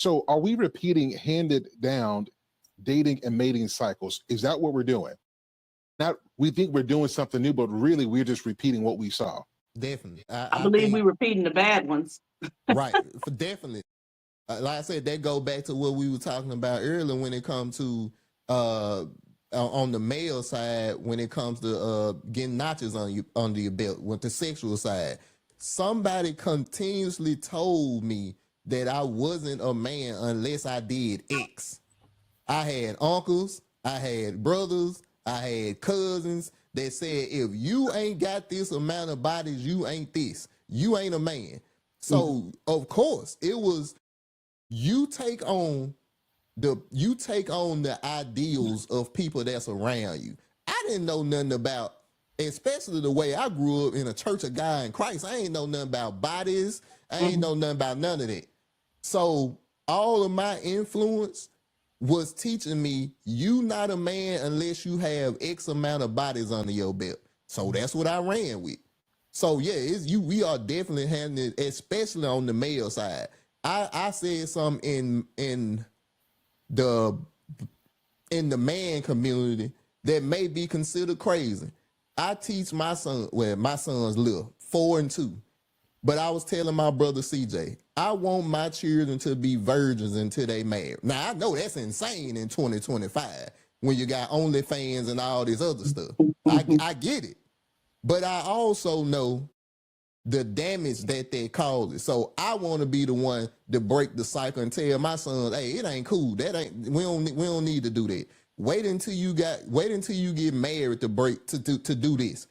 So are we repeating handed down dating and mating cycles? Is that what we're doing? Not, we think we're doing something new, but really we're just repeating what we saw. Definitely. I believe we're repeating the bad ones. Right. For definitely. Like I said, that go back to what we were talking about earlier when it comes to on the male side, when it comes to getting notches on you under your belt with the sexual side. Somebody continuously told me that I wasn't a man unless I did X. I had uncles, I had brothers, I had cousins that said, if you ain't got this amount of bodies, you ain't this. You ain't a man. So of course it was, you take on the ideals of people that's around you. I didn't know nothing about, especially the way I grew up in a Church of God in Christ. I ain't know nothing about bodies. I ain't know nothing about none of that. So all of my influence was teaching me, you not a man unless you have X amount of bodies under your belt. So that's what I ran with. So yeah, we are definitely handling it, especially on the male side. I said something in the man community that may be considered crazy. I teach my son, well, my son's little, 4 and 2. But I was telling my brother CJ, I want my children to be virgins until they marry. Now I know that's insane in 2025 when you got OnlyFans and all this other stuff. I get it. But I also know the damage that causes. So I want to be the one to break the cycle and tell my sons, hey, it ain't cool. We don't need to do that. Wait until you get married to do this.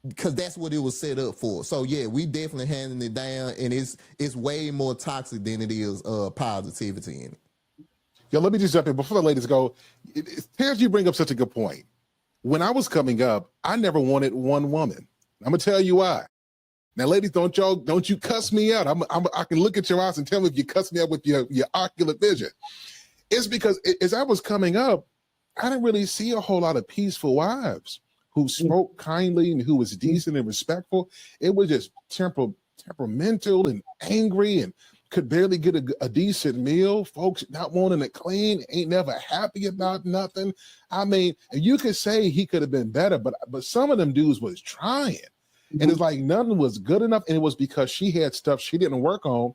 Because that's what it was set up for. So yeah, we definitely handling it down, and it's way more toxic than it is positivity in it. Yo, let me just jump in before the ladies go. Tez, you bring up such a good point. When I was coming up, I never wanted one woman. I'm gonna tell you why. Now, ladies, don't you cuss me out. I can look at your eyes and tell me if you cuss me out with your ocular vision. It's because as I was coming up, I didn't really see a whole lot of peaceful wives who spoke kindly and who was decent and respectful. It was just temperamental and angry and could barely get a decent meal. Folks not wanting to clean, ain't never happy about nothing. I mean, you could say he could have been better, but some of them dudes was trying. And it's like nothing was good enough. And it was because she had stuff she didn't work on.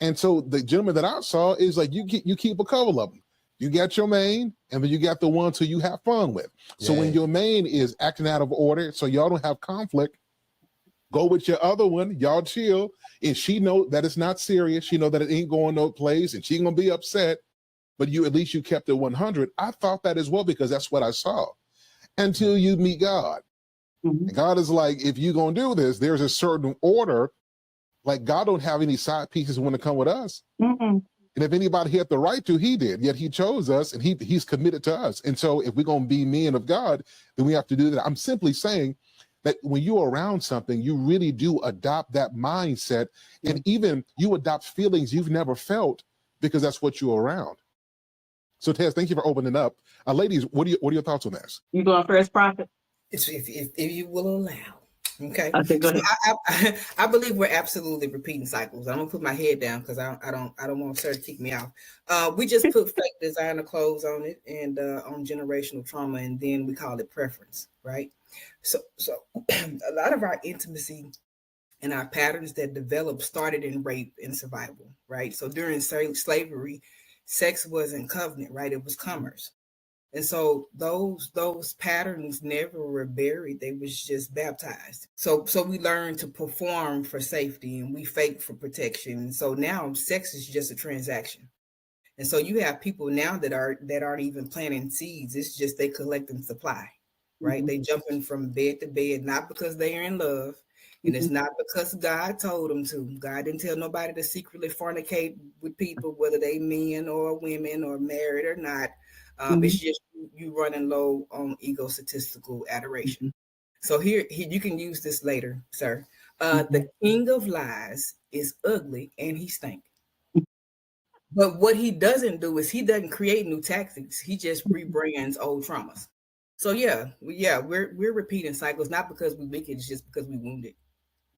And so the gentleman that I saw is like, you keep a couple of them. You got your main, and then you got the ones who you have fun with. So when your main is acting out of order, so y'all don't have conflict, go with your other one, y'all chill. And she know that it's not serious. She know that it ain't going no place, and she gonna be upset, but at least you kept it 100. I thought that as well, because that's what I saw. Until you meet God. And God is like, if you're gonna do this, there's a certain order. Like God don't have any side pieces want to come with us. And if anybody had the right to, he did. Yet he chose us, and he's committed to us. And so if we're going to be men of God, then we have to do that. I'm simply saying that when you're around something, you really do adopt that mindset. And even you adopt feelings you've never felt because that's what you're around. So Tez, thank you for opening up. Ladies, what are your thoughts on this? You going first, Prophet? If you will allow. Okay. Go ahead. So I believe we're absolutely repeating cycles. I'm gonna put my head down because I don't want Sir to kick me out. We just put fake designer clothes on it and on generational trauma, and then we call it preference, right? So a lot of our intimacy and our patterns that developed started in rape and survival, right? So during slavery, sex wasn't covenant, right? It was commerce. And so those patterns never were buried. They was just baptized. So we learned to perform for safety, and we fake for protection. And so now sex is just a transaction. And so you have people now that aren't even planting seeds. It's just they collect and supply, right? They jumping from bed to bed, not because they are in love. And it's not because God told them to. God didn't tell nobody to secretly fornicate with people, whether they men or women or married or not. It's just you running low on egotistical adoration. So here you can use this later, sir. The king of lies is ugly and he stink. But what he doesn't do is he doesn't create new tactics. He just rebrands old traumas. So we're repeating cycles, not because we wicked, it's just because we wounded.